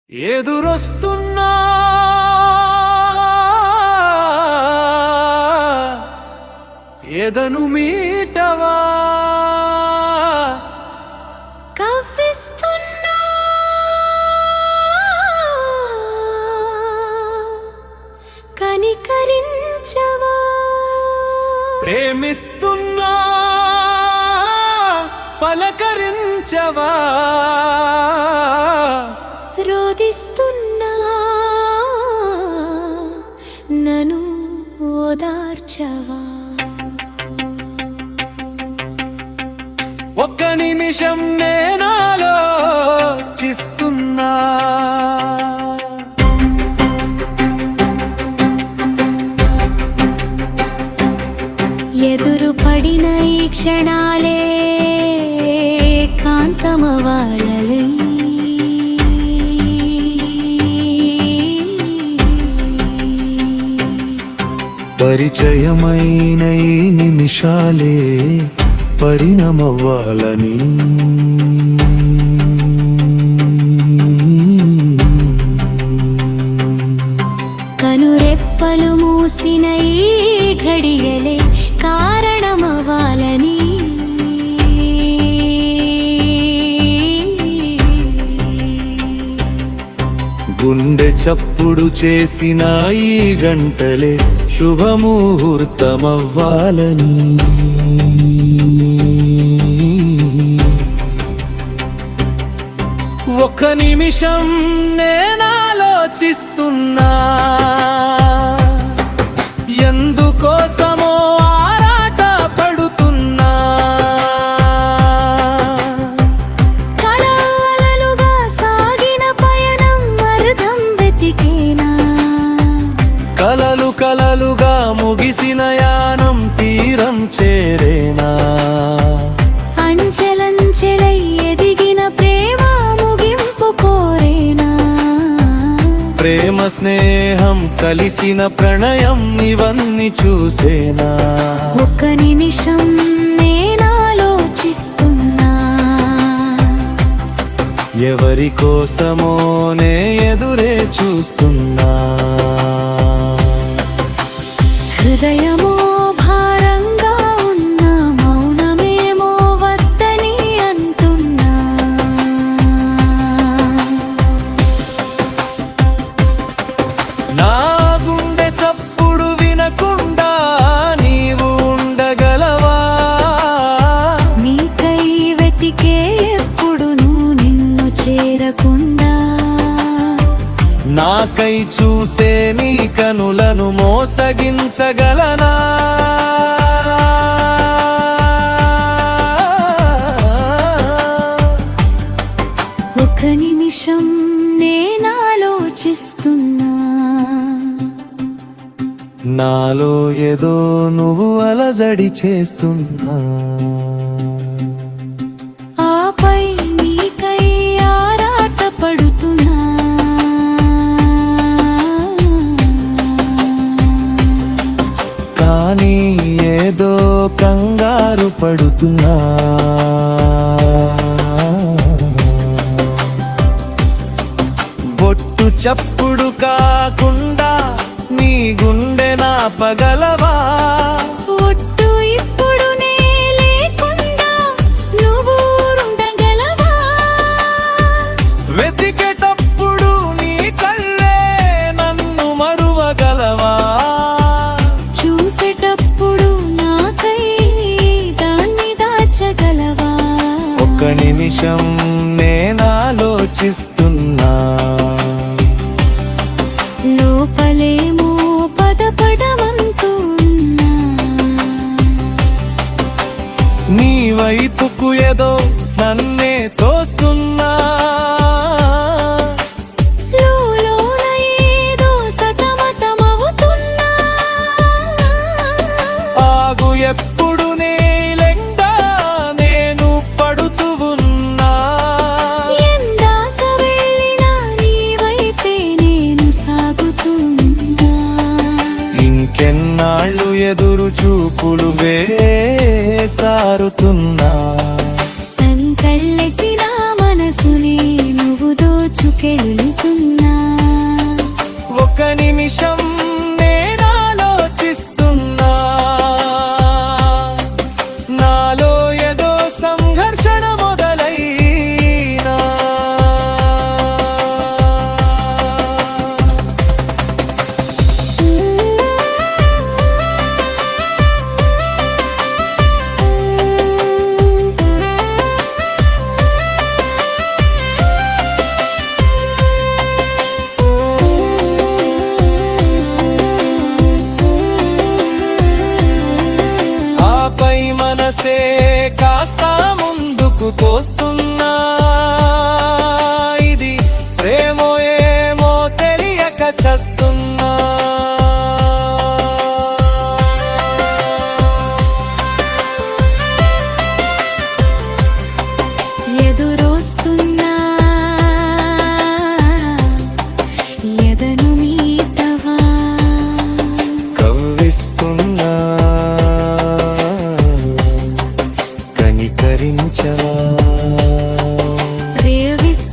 ఎదురొస్తున్నా ఎదను మీటవా కవ్విస్తున్నా కనికరించవా ప్రేమిస్తున్నా పలకరించవా రోదిస్తున్నా నన్ను ఓదార్చవా ఒక్క నిమిషం నేనాలోచిస్తున్నా ఎదురు పడిన ఈ క్షణాలే కాంతమవాలలే పరిచయమైన ఈ నిమిషాలే పరిణమవ్వాలని కనురెప్పలు మూసిన ఈ ఘడియలే కారణమవ్వాలని గుండె చప్పుడు చేసిన ఈ గంటలే శుభముహూర్తమవ్వాలని ఒక్క నిమిషం నేనాలోచిస్తున్నా ఎందుకోసమో ఆరాట పడుతున్నా కలలుగా సాగిన పయనం అర్థం వెతికేనా కలలుగా ముగిసిన యానం తీరం చేరేనా అంచెలంచెలై ఎదిగిన ప్రేమ ముగింపు కోరేనా ప్రేమ స్నేహం కలిసిన ప్రణయం ఇవన్నీ చూసేనా ఒక్క నిమిషం నేనాలోచిస్తున్నా ఎవరి కోసమో నే ఎదురే చూస్తున్నా హృదయమో భారంగా ఉన్న మౌనమేమో వద్దని అంటున్నా నా గుండె చప్పుడు వినకుండా నీవు ఉండగలవా నీకై వెతికే ఎప్పుడును నిన్ను చేరకుండా నాకై చూసే నీ కనులను మోసగించగలనా ఒక నిమిషం నేనాలోచిస్తున్నా నాలో ఏదో నువ్వు అలజడి చేస్తున్నా ఆపై నీకై ఆరాట పడుతున్నా కానీ ఏదో కంగారు పడుతున్నా బొట్టు చప్పుడు కాకుండా నీ గుండె నాపగలవా ఒట్టు ఇప్పుడు నే లేకుండా నువ్వు ఉండగలవా వెతికేటప్పుడు నీ కళ్ళే నన్ను మరువగలవా చూసేటప్పుడు నాకై దాన్ని దాచగలవా ఒక్క నిమిషం నేనాలోచిస్తున్నా లోపలేమో పదపడమంటున్నా నీ వైపుకు ఏదో నన్నే తోస్తున్నా లోలోన ఏదో సతమతమవుతున్నా ఆగు ఎప్పుడు నేలెండా నేను పడుతూ ఉన్నా ఎందాక వెళ్ళినా నీ వైపే నేను సాగుతున్నా ఇంకెన్నాళ్ళు ఎదురు చూపులు వేసారుతున్నా సంకళ్ళెసిన మనసుని నువ్వు దోచుకే దూసుకెళ్తున్నా ఒక నిమిషం నేనాలోచిస్తున్నా నాలో ఏదో సంఘర్షణ మొదలైనా ఆపై మనసే కాస్త ముందుకు తోస్తున్నా ఇది ప్రేమో ఏమో తెలియక చస్తున్నా ఎదురొస్తున్నా ఎదను మీటవా కవ్విస్తున్నా కనికరించవా ప్రేమిస్తున్నా